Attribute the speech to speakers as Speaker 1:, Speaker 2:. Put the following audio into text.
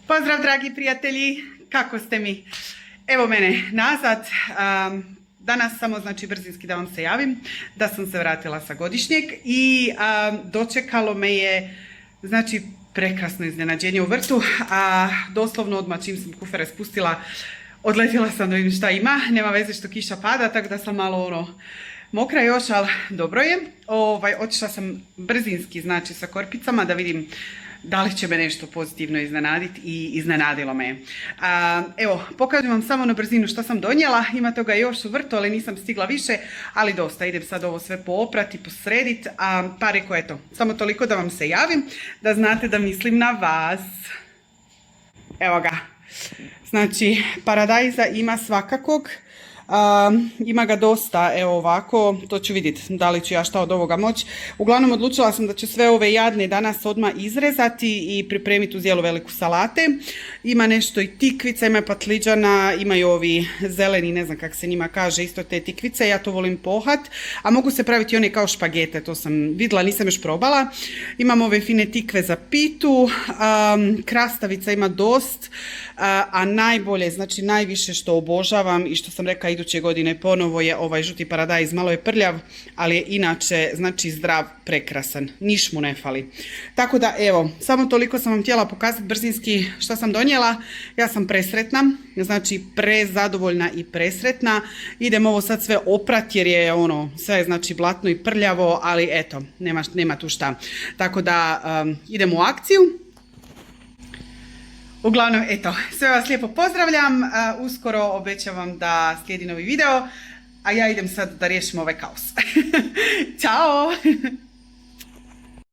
Speaker 1: Pozdrav dragi prijatelji, kako ste mi? Evo mene nazad. Danas samo znači brzinski da vam se javim da sam se vratila sa godišnjeg i dočekalo me je znači prekrasno iznenađenje u vrtu. Doslovno odmah čim sam kufere spustila odletila sam da vidim šta ima. Nema veze što kiša pada, tako da sam malo mokra još, ali dobro je. Otišla sam brzinski znači sa korpicama da vidim da li će me nešto pozitivno iznenaditi i iznenadilo me. Evo, pokažem vam samo na brzinu što sam donijela. Ima toga još u vrtu, ali nisam stigla više, ali dosta. Idem sad ovo sve pooprati, posrediti, pa reko eto, samo toliko da vam se javim, da znate da mislim na vas. Evo ga. Znači, paradajza ima svakakog. Ima ga dosta, evo ovako, to ću vidjeti da li ću ja šta od ovoga moći. Uglavnom odlučila sam da ću sve ove jadne danas odmah izrezati i pripremiti uz jelu veliku salate. Ima nešto i tikvica, ima patliđana, imaju ovi zeleni, ne znam kako se njima kaže, isto te tikvice, ja to volim pohat. A mogu se praviti one kao špagete, to sam vidjela, nisam još probala. Imam ove fine tikve za pitu, krastavica ima dost, a najbolje, znači najviše što obožavam i što sam rekla iduće godine ponovo je ovaj žuti paradajz. Malo je prljav, ali je inače znači zdrav, prekrasan, niš mu ne fali. Tako da evo, samo toliko sam vam htjela pokazati brzinski što sam donijela. Ja sam presretna, znači prezadovoljna i presretna. Idem ovo sad sve oprati jer je sve je znači blatno i prljavo, ali eto, nema tu šta. Tako da idem u akciju. Uglavnom, eto, sve vas lijepo pozdravljam, uskoro obećavam da slijedi novi video, a ja idem sad da riješim ovaj kaos. Ćao!